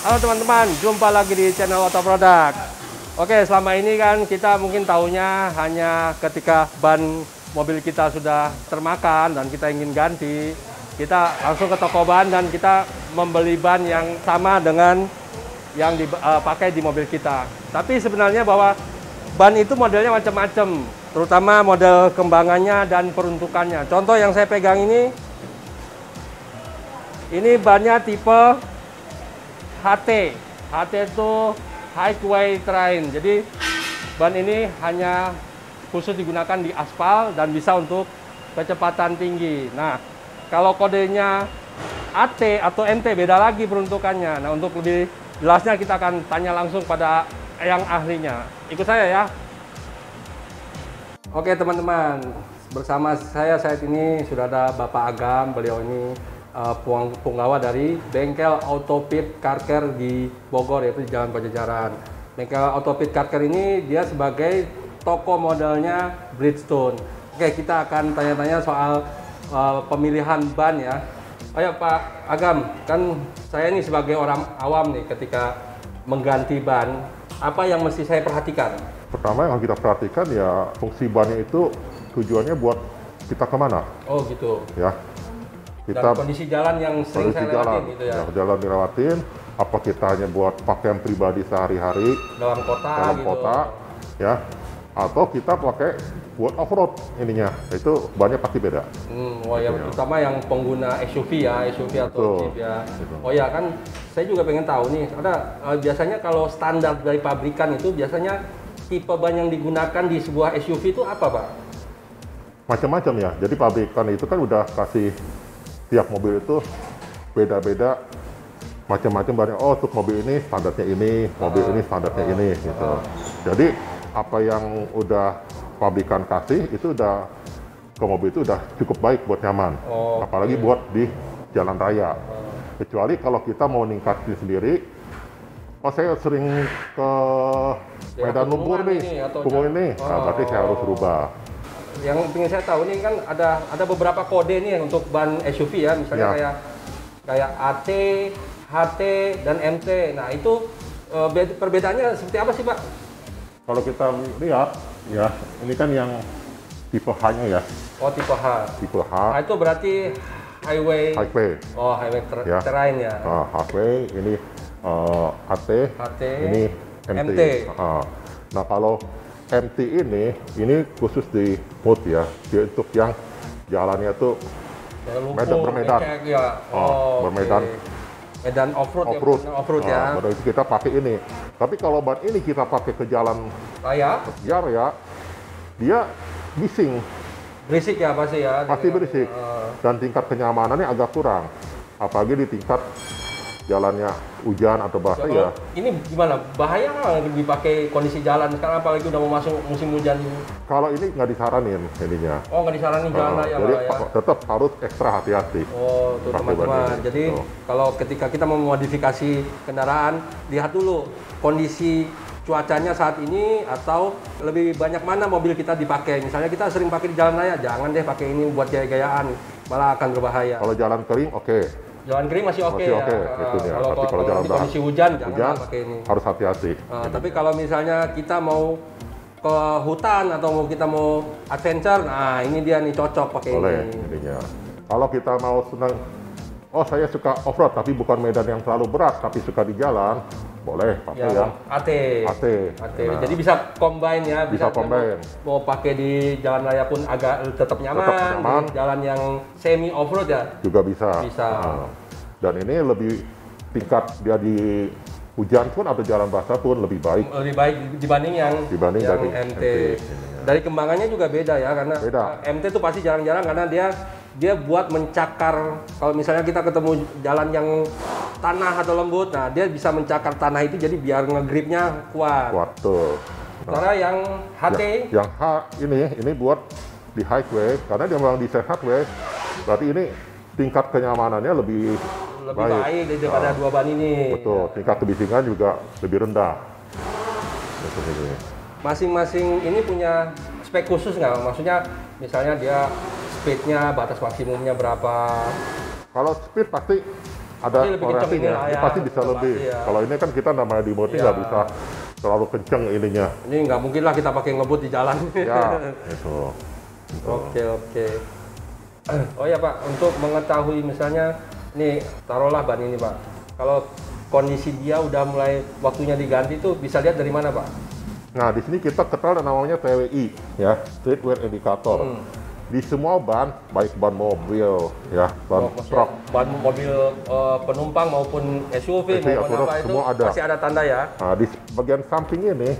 Halo teman-teman, jumpa lagi di channel Auto Product. Oke, selama ini kan kita mungkin taunya hanya ketika ban mobil kita sudah termakan dan kita ingin ganti, kita langsung ke toko ban dan kita membeli ban yang sama dengan yang dipakai di mobil kita. Tapi sebenarnya bahwa ban itu modelnya macam-macam, terutama model kembangannya dan peruntukannya. Contoh yang saya pegang ini bannya tipe HT. HT itu Highway Terrain. Jadi ban ini hanya khusus digunakan di aspal dan bisa untuk kecepatan tinggi. Nah, kalau kodenya AT atau MT beda lagi peruntukannya. Nah, untuk lebih jelasnya kita akan tanya langsung pada yang ahlinya. Ikut saya ya. Oke teman-teman, bersama saya saat ini sudah ada Bapak Agam. Beliau ini penggawa dari bengkel Autopit Car Care di Bogor, yaitu di Jalan Pajajaran. Bengkel Autopit Car Care ini dia sebagai toko modelnya Bridgestone. Oke, kita akan tanya-tanya soal pemilihan ban ya. Ayo Pak Agam, kan saya ini sebagai orang awam nih, ketika mengganti ban, apa yang mesti saya perhatikan? Pertama yang kita perhatikan ya fungsi bannya itu tujuannya buat kita kemana. Oh gitu. Ya. Dan kondisi jalan yang sering saya lewatin gitu ya. Jalan dilewatin, apa kita hanya buat pakaian pribadi sehari-hari dalam kota, ya, atau kita pakai buat off-road ininya, itu banyak pasti beda. Yang terutama yang pengguna SUV ya, SUV atau Jeep ya. Oh ya kan, saya juga pengen tahu nih, ada biasanya kalau standar dari pabrikan itu biasanya tipe ban yang digunakan di sebuah SUV itu apa Pak? Macam-macam ya, jadi pabrikan itu kan udah kasih tiap mobil itu beda-beda macam-macam banyak. Oh, untuk mobil ini standarnya ini, mobil ini standarnya ini gitu. Jadi apa yang udah pabrikan kasih itu udah ke mobil itu udah cukup baik buat nyaman. Apalagi buat di jalan raya. Kecuali kalau kita mau ningkatin sendiri. Oh, saya sering ke medan lumpur nih, kumuh ini. Nah, berarti saya harus rubah. Yang ingin saya tahu nih kan ada beberapa kode nih untuk ban SUV ya, misalnya kayak AT, HT, dan MT. Nah itu perbedaannya seperti apa sih Pak? Kalau kita lihat ya, ini kan yang tipe H-nya ya. Oh tipe H. Tipe H. Nah, itu berarti highway. Oh highway terrain ya. Highway ini AT, ini MT. Nah kalau MT ini khusus di mode ya, dia untuk yang jalannya tuh bermedan, bermedan, medan off-road ya. Baru itu kita pakai ini. Tapi kalau ban ini kita pakai ke jalan raya, dia bising. Berisik ya pasti ya. Pasti berisik. Dan tingkat kenyamanannya agak kurang. Apalagi di tingkat jalannya hujan atau basah ya. Ini gimana? Bahaya nggak dipakai kondisi jalan sekarang, apalagi udah mau masuk musim hujan ini? Kalau ini nggak disaranin ininya. Oh, nggak disaranin jalan raya. Jadi tetap harus ekstra hati-hati. Oh, tuh teman-teman. Jadi kalau ketika kita mau memodifikasi kendaraan, lihat dulu kondisi cuacanya saat ini atau lebih banyak mana mobil kita dipakai. Misalnya kita sering pakai di jalan raya, jangan deh pakai ini buat gaya-gayaan, malah akan berbahaya. Kalau jalan kering, oke. Jalan kering masih oke ya. Kalau jalan di kondisi hujan jangan pakai ini. Harus hati-hati. Tapi kalau misalnya kita mau ke hutan atau kita mau adventure, nah ini dia nih cocok pakai ini. Ininya. Kalau kita mau senang, saya suka off-road tapi bukan medan yang terlalu berat tapi suka di jalan, boleh pakai yang AT. Nah, jadi bisa combine ya, bisa combine. Mau pakai di jalan raya pun agak tetap nyaman. Di jalan yang semi off-road ya juga bisa. Dan ini lebih tingkat dia di hujan pun atau jalan basah pun lebih baik. Lebih baik dibanding yang dari MT. Dari kembangannya juga beda ya, karena MT itu pasti jarang-jarang karena dia buat mencakar. Kalau misalnya kita ketemu jalan yang tanah atau lembut, nah dia bisa mencakar tanah itu jadi biar ngegripnya kuat. Tuh. Karena yang HT, yang H ini buat di highway, karena dia memang desain highway, berarti ini tingkat kenyamanannya lebih baik daripada dua ban ini. Betul, tingkat kebisingan juga lebih rendah. Masing-masing ini punya spek khusus nggak? Maksudnya misalnya dia speednya, batas maksimumnya berapa? Kalau speed pasti ada Ini lebih kencang korelasinya, inilah ini ya, pasti bisa udah lebih. pasti ya. Kalau ini kan kita namanya di mode Iya. nggak bisa terlalu kenceng ininya. Ini nggak mungkin lah kita pakai ngebut di jalan. Ya, itu. Oke, oke. Oh ya Pak, untuk mengetahui misalnya, nih taruhlah ban ini Pak. Kalau kondisi dia udah mulai waktunya diganti tuh bisa lihat dari mana Pak? Nah, di sini kita kenal namanya TWI, ya, Street Wear Indicator. Di semua ban, baik ban mobil, ya, ban Maksudnya truk, ban mobil penumpang maupun SUV SUV, maupun apa itu semua ada. masih ada tanda ya? Nah, di bagian samping ini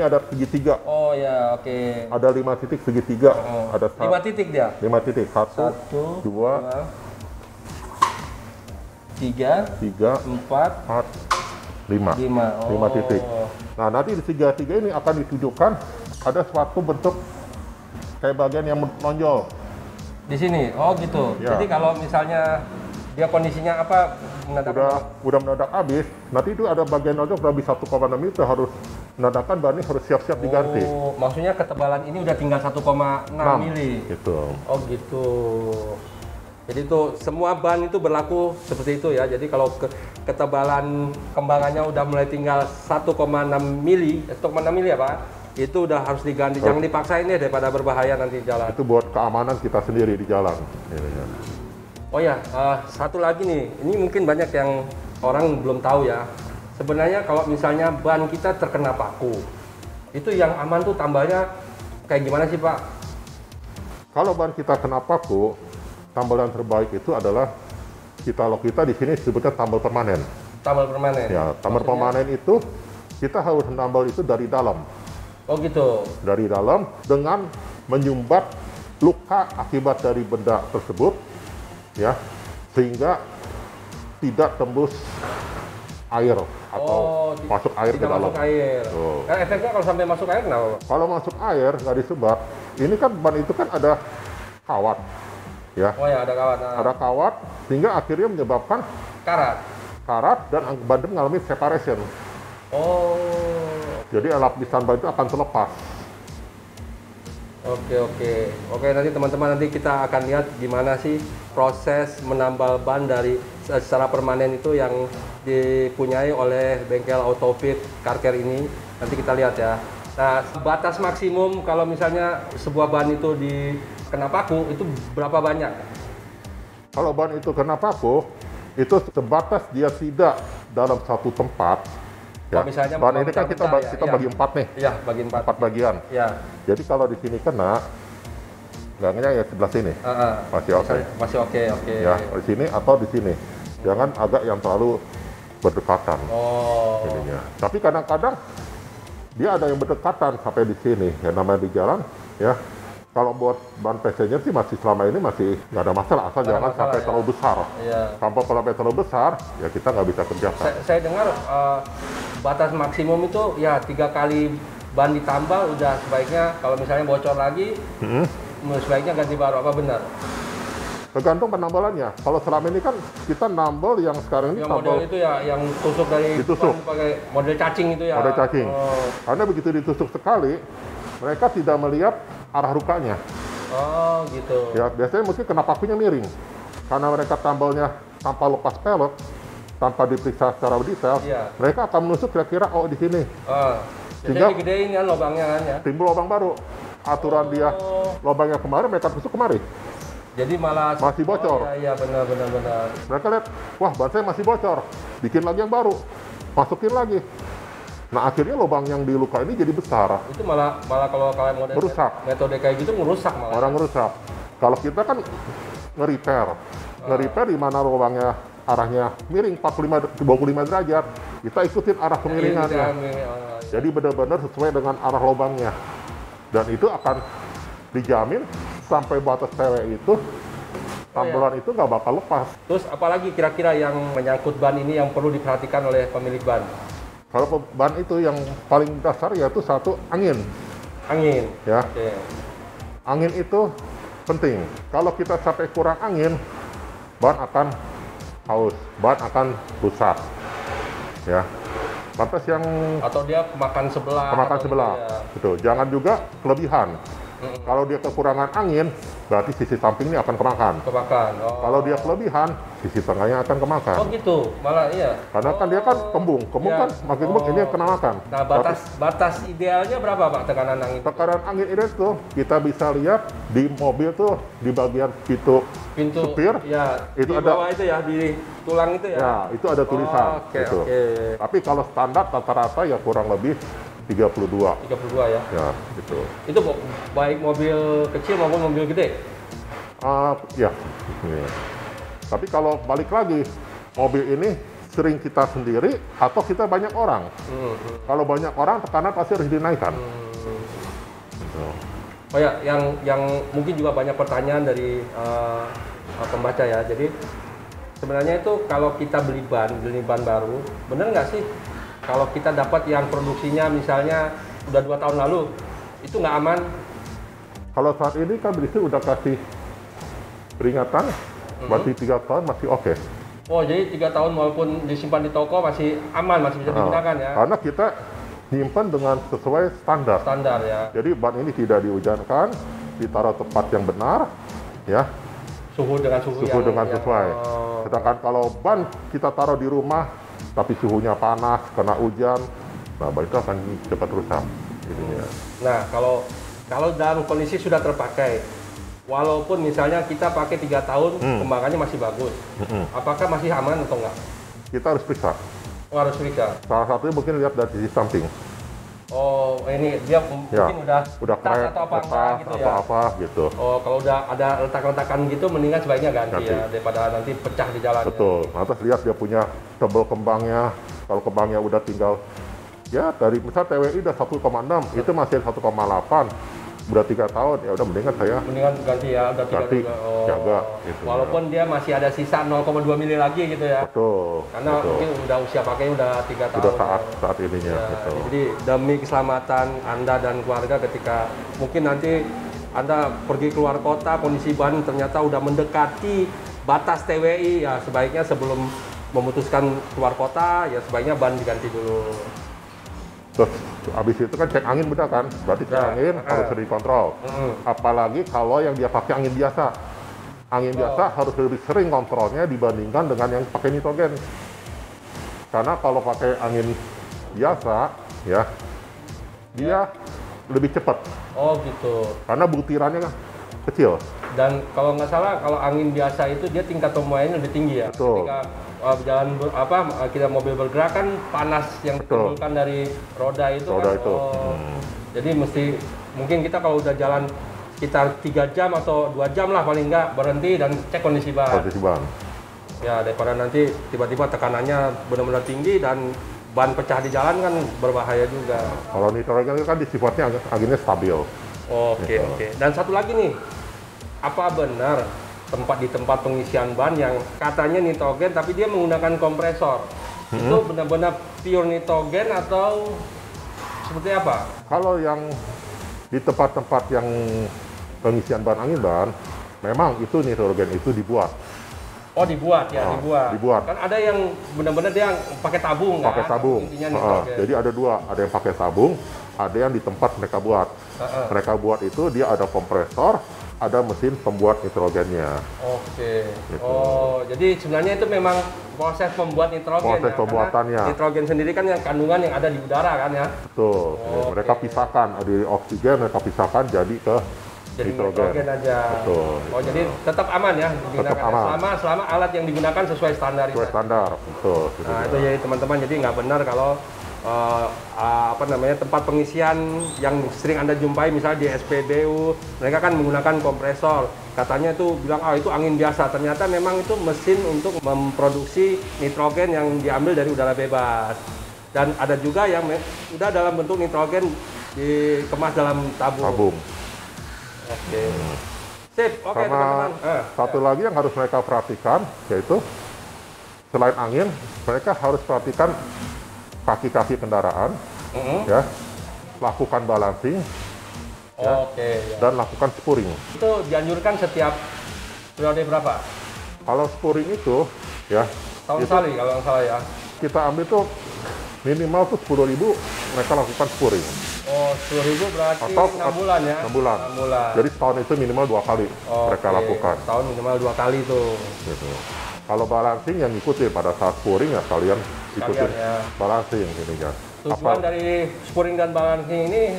ada segitiga. Oh ya, oke. Ada 5 titik segitiga. Oh. Ada 5 titik dia? 5 titik. 1, 2, 3, 3, 4, 4, 5. 5. 5 titik. Nah, nanti di segitiga ini akan ditujukan ada suatu bentuk kayak bagian yang menonjol. Di sini, oh gitu. Ya. Jadi kalau misalnya dia kondisinya apa Udah mendadak habis, nanti itu ada bagian nonjol kurang lebih 1,6 itu harus menandakan ban ini harus siap-siap diganti. Oh, maksudnya ketebalan ini udah tinggal 1,6 mili. Gitu. Oh gitu. Jadi itu semua ban itu berlaku seperti itu ya. Jadi kalau ketebalan kembangannya udah mulai tinggal 1,6 mili, 1,6 mili ya Pak, itu udah harus diganti. Jangan dipaksain deh daripada berbahaya nanti di jalan. Itu buat keamanan kita sendiri di jalan. Ininya. Oh ya, satu lagi nih, ini mungkin banyak yang orang belum tahu ya. Sebenarnya kalau misalnya ban kita terkena paku, itu yang aman tuh tambalnya kayak gimana sih Pak? Kalau ban kita kena paku, tambal yang terbaik itu adalah kalau kita di sini sebutnya tambal permanen. Tambal permanen? Ya, tambal Maksudnya? permanen itu kita harus menambal itu dari dalam. Oh gitu. Dari dalam dengan menyumbat luka akibat dari benda tersebut, ya, sehingga tidak tembus air atau masuk air ke tidak dalam. Masuk air. Tuh. Efeknya kalau sampai masuk air kenapa Pak? Kalau masuk air nggak disebat, ini kan ban itu kan ada kawat, ya, Oh ya, ada kawat. ada kawat sehingga akhirnya menyebabkan Karat. karat dan ban itu mengalami separation. Oh. Jadi lapisan ban itu akan terlepas. Oke, nanti teman-teman nanti kita akan lihat gimana sih proses menambal ban dari secara permanen itu yang dipunyai oleh bengkel Autofit Car Care ini. Nanti kita lihat ya. Nah, batas maksimum kalau misalnya sebuah ban itu kena paku itu berapa banyak? Kalau ban itu kena paku, itu sebatas dia tidak dalam satu tempat. Ya. Kalau misalnya Ban ini kan kita ya, bagi 4 nih, Iya, bagi 4. 4 bagian. Ya. Jadi kalau di sini kena, gangnya ya sebelah sini, masih oke. Masih oke. Ya, di sini atau di sini. Jangan agak yang terlalu berdekatan. Oh. Ininya. Tapi kadang-kadang dia ada yang berdekatan sampai di sini. Ya namanya di jalan, ya. Kalau buat ban PC-nya sih masih selama ini masih nggak ada masalah, asal Nggak ada jangan masalah, sampai ya. terlalu besar. Iya. Sampai kalau terlalu besar, ya kita nggak bisa kerjakan. Saya dengar batas maksimum itu ya 3 kali ban ditambal udah sebaiknya kalau misalnya bocor lagi sebaiknya ganti baru, apa benar? Tergantung penambalannya. Kalau selama ini kan kita nambal yang sekarang ini Yang model itu ya yang tusuk dari Ditusuk. ban pakai model cacing itu ya. model cacing. Oh, Karena begitu ditusuk sekali, mereka tidak melihat arah rukanya. oh gitu. Ya biasanya mungkin kena pakunya miring. Karena mereka tambalnya tanpa lepas pelek, tanpa diperiksa secara detail, Iya. mereka akan menusuk kira-kira oh di sini. Oh, Sehingga- biasanya digedein kan lubangnya kan ya. Timbul lubang baru. Aturan dia lubangnya kemarin mereka tusuk kemari. Jadi malah Masih bocor. Oh, iya benar. Mereka lihat, wah ban saya masih bocor, bikin lagi yang baru, masukin lagi. Nah akhirnya lubang yang di luka ini jadi besar, Itu malah kalau kalian model Merusak. metode kayak gitu ngerusak malah. orang rusak. Kalau kita kan nge-repair di mana lubangnya arahnya miring 25 derajat, kita ikutin arah kemiringannya. Jadi benar-benar sesuai dengan arah lubangnya. Dan itu akan dijamin sampai batas TW itu, tambelan itu nggak bakal lepas. Terus apalagi kira-kira yang menyangkut ban ini yang perlu diperhatikan oleh pemilik ban? Kalau ban itu yang paling dasar yaitu satu angin. Angin. Ya, Oke. angin itu penting. Kalau kita sampai kurang angin, ban akan haus, ban akan rusak. Ya, lantas yang Atau dia kemakan sebelah. kemakan atau sebelah, gitu ya. betul. Jangan juga kelebihan. Kalau dia kekurangan angin, berarti sisi samping ini akan kemakan. Kemakan. Oh. Kalau dia kelebihan, sisi tengahnya akan kemakan. Oh gitu, malah iya. Karena kan dia kan kembung Ya. kan makin kembung ini yang kena makan. Nah, batas idealnya berapa Pak tekanan angin? Tekanan angin ini tuh kita bisa lihat di mobil tuh di bagian pintu supir, ya, itu di ada bawah itu ya, di tulang itu ya. ya itu ada tulisan Oke, gitu. oke. Tapi kalau standar rata-rata ya kurang lebih 32. 32 ya. Ya, gitu. Itu baik mobil kecil maupun mobil gede. Ya. Ini. Tapi kalau balik lagi, mobil ini sering kita sendiri atau kita banyak orang. Kalau banyak orang, tekanan pasti harus dinaikkan. Gitu. Oh ya, yang mungkin juga banyak pertanyaan dari pembaca ya. Jadi sebenarnya itu kalau kita beli ban baru, bener nggak sih kalau kita dapat yang produksinya misalnya udah 2 tahun lalu, itu nggak aman? Kalau saat ini kan berisi udah kasih peringatan, berarti 3 tahun masih oke. Oh, jadi 3 tahun walaupun disimpan di toko masih aman, masih bisa digunakan ya? Karena kita nyimpan dengan sesuai standar. Standar ya. Jadi ban ini tidak dihujankan, ditaruh tempat yang benar, ya. Suhu dengan suhu yang sesuai. Sedangkan kalau ban kita taruh di rumah, tapi suhunya panas, kena hujan, nah ban itu akan cepat rusak. Ininya. Nah, kalau dalam kondisi sudah terpakai, walaupun misalnya kita pakai 3 tahun, kembangannya masih bagus, apakah masih aman atau enggak? Kita harus periksa. Oh, harus periksa. Salah satunya mungkin lihat dari sisi samping. Oh, ini dia mungkin udah crack atau apa enggak gitu ya? apa gitu. Oh, kalau udah ada letak-letakan gitu, mendingan sebaiknya ganti ya, daripada nanti pecah di jalan. Betul. Nah, terus lihat dia punya tebal kembangnya. Kalau kembangnya udah tinggal, ya dari misal TWI udah 1,6, itu masih 1,8. Udah 3 tahun, ya udah mendingan ganti ya, udah 3 ganti, tahun. jaga gitu. Walaupun dia masih ada sisa 0,2 mili lagi gitu ya. Betul. Karena mungkin udah usia pakainya udah 3 tahun. Udah saat ininya Ya, gitu. jadi demi keselamatan Anda dan keluarga ketika mungkin nanti Anda pergi keluar kota, kondisi ban ternyata udah mendekati batas TWI, ya sebaiknya sebelum memutuskan keluar kota, ya sebaiknya ban diganti dulu. Terus habis itu kan cek angin benar kan? Berarti cek angin harus sering dikontrol. Apalagi kalau yang dia pakai angin biasa. Angin biasa harus lebih sering kontrolnya dibandingkan dengan yang pakai nitrogen. Karena kalau pakai angin biasa, ya dia lebih cepat. Oh gitu. Karena butirannya kecil. Dan kalau nggak salah, kalau angin biasa itu dia tingkat pemuaiannya lebih tinggi ya. Betul. Ketika kita mobil bergerak kan panas yang ditimbulkan dari roda itu kan. Jadi mungkin kita kalau udah jalan sekitar 3 jam atau 2 jam lah paling nggak berhenti dan cek kondisi ban. Ya, daripada nanti tiba-tiba tekanannya benar-benar tinggi dan ban pecah di jalan kan berbahaya juga. Kalau nitrogen kan sifatnya anginnya stabil. Oke. Dan satu lagi nih, apa benar di tempat pengisian ban yang katanya nitrogen tapi dia menggunakan kompresor, itu benar-benar pure nitrogen atau seperti apa? Kalau yang di tempat-tempat yang pengisian ban angin memang itu nitrogen itu dibuat. Oh dibuat ya, dibuat. Kan ada yang benar-benar dia pakai tabung kan? Pakai tabung. Jadi ada dua, ada yang pakai tabung, ada yang di tempat mereka buat. Mereka buat itu dia ada kompresor, ada mesin pembuat nitrogennya. Oke. Gitu. Oh, jadi sebenarnya itu memang proses pembuat nitrogen. Proses pembuatannya. Karena nitrogen sendiri kan yang kandungan yang ada di udara kan ya. Betul. Mereka pisahkan dari oksigen, mereka pisahkan jadi ke nitrogen aja. Betul. Oh, jadi tetap aman ya digunakan. Tetap aman. Selama alat yang digunakan sesuai standar. Sesuai standar. Betul. Nah, itu jadi teman-teman, jadi nggak benar kalau tempat pengisian yang sering Anda jumpai misalnya di SPBU, mereka kan menggunakan kompresor. Katanya itu bilang itu angin biasa, ternyata memang itu mesin untuk memproduksi nitrogen yang diambil dari udara bebas. Dan ada juga yang udah dalam bentuk nitrogen dikemas dalam tabung. Oke. Sip, oke teman-teman. Satu lagi yang harus mereka perhatikan yaitu selain angin, mereka harus perhatikan kaki-kaki kendaraan, ya, lakukan balancing, dan lakukan spuring. Itu dianjurkan setiap periode berapa? Kalau spuring itu, ya, tahun sekali kalau nggak salah ya. Kita ambil tuh minimal tuh 10.000 mereka lakukan spuring. Oh, 10.000 berarti atau 6 bulan ya? 6 bulan. Jadi setahun itu minimal 2 kali mereka lakukan. Setahun minimal 2 kali tuh. Gitu. Kalau balancing yang ngikutin pada saat spuring ya kalian ikutin ya. balancing ininya. Tujuan dari spuring dan balancing ini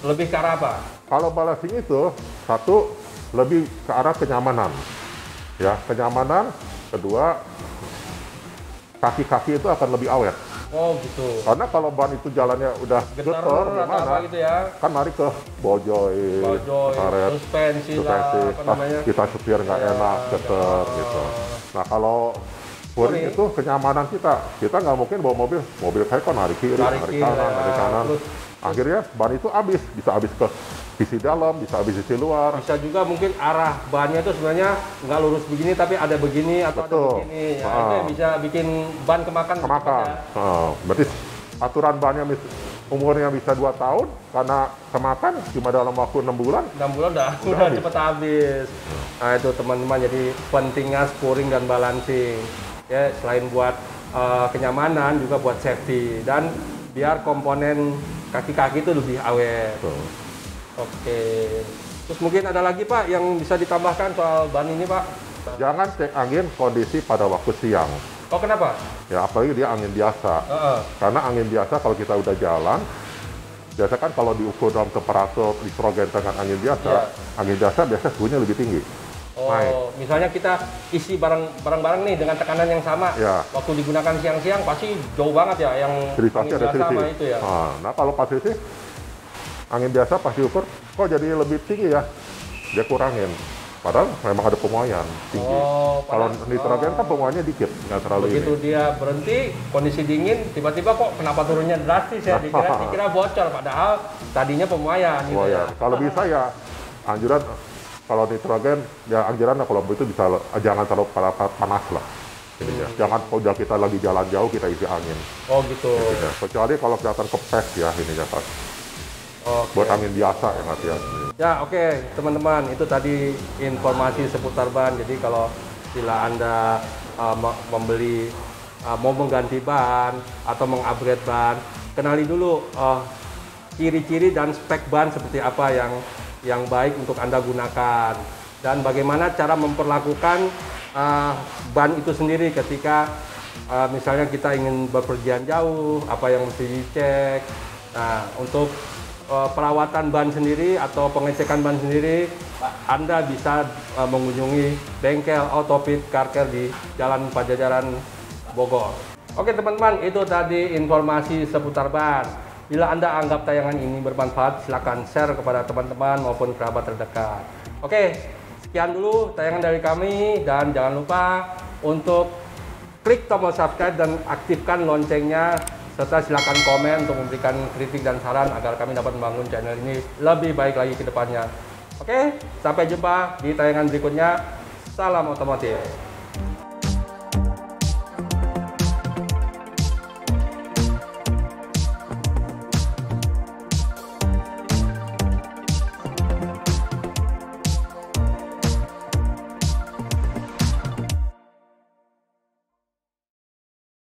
lebih ke arah apa? Kalau balancing itu satu lebih ke arah kenyamanan, ya kenyamanan. Kedua kaki-kaki itu akan lebih awet. Oh gitu. Karena kalau ban itu jalannya udah Getar getar atau gimana, apa gitu ya? kan lari ke bojoy, karet, suspensi lah, apa pas namanya? kita setir nggak Ya, enak, getar gitu. Nah kalau spuring itu kenyamanan kita nggak mungkin bawa mobil saya kan lari kiri, lari kanan, lari kanan. Akhirnya ban itu bisa habis ke sisi dalam, bisa habis sisi luar. Bisa juga mungkin arah bannya itu sebenarnya nggak lurus begini tapi ada begini atau Betul. ada begini. Ya, itu yang bisa bikin ban kemakan. Berarti aturan bannya umurnya bisa 2 tahun karena kemakan cuma dalam waktu 6 bulan. 6 bulan udah cepet habis. Nah itu teman-teman, jadi pentingnya spuring dan balancing. Ya selain buat kenyamanan juga buat safety dan biar komponen kaki-kaki itu lebih awet. Betul. Oke. Terus mungkin ada lagi Pak yang bisa ditambahkan soal ban ini Pak? Jangan cek angin kondisi pada waktu siang. Oh kenapa? Ya apalagi dia angin biasa. Karena angin biasa kalau kita udah jalan, biasa kan kalau diukur dalam temperatur nitrogen dengan angin biasa, angin biasa suhunya lebih tinggi. Oh, misalnya kita isi barang-barang nih dengan tekanan yang sama, waktu digunakan siang-siang pasti jauh banget ya yang angin biasa sama itu ya. Nah kalau pas sih angin biasa pas diukur kok jadi lebih tinggi ya, dia kurangin. Padahal memang ada pemuaian tinggi. Kalau nitrogen kan pemuaiannya dikit, nggak terlalu begitu ini. Dia berhenti, kondisi dingin, tiba-tiba kok kenapa turunnya drastis ya? Dikira bocor, padahal tadinya pemuaian. Gitu ya. Kalau bisa ya anjuran kalau nitrogen ya anjuran kalau itu bisa jangan terlalu panas lah. Jangan udah kita lagi jalan jauh kita isi angin. Oh gitu. Kecuali kalau kelihatan kepes ya ininya Pak. Buat angin biasa yang hati-hati. Ya oke, teman-teman, itu tadi informasi seputar ban. Jadi kalau bila Anda membeli mau mengganti ban atau mengupgrade ban, kenali dulu ciri-ciri dan spek ban seperti apa yang baik untuk Anda gunakan dan bagaimana cara memperlakukan ban itu sendiri ketika misalnya kita ingin bepergian jauh, apa yang mesti dicek. Nah, untuk perawatan ban sendiri atau pengecekan ban sendiri, Anda bisa mengunjungi bengkel Autopit Car Care di Jalan Pajajaran, Bogor. Oke teman-teman, itu tadi informasi seputar ban. Bila Anda anggap tayangan ini bermanfaat, silakan share kepada teman-teman maupun kerabat terdekat. Oke, sekian dulu tayangan dari kami dan jangan lupa untuk klik tombol subscribe dan aktifkan loncengnya, serta silakan komen untuk memberikan kritik dan saran agar kami dapat membangun channel ini lebih baik lagi ke depannya. Oke, sampai jumpa di tayangan berikutnya. Salam otomotif.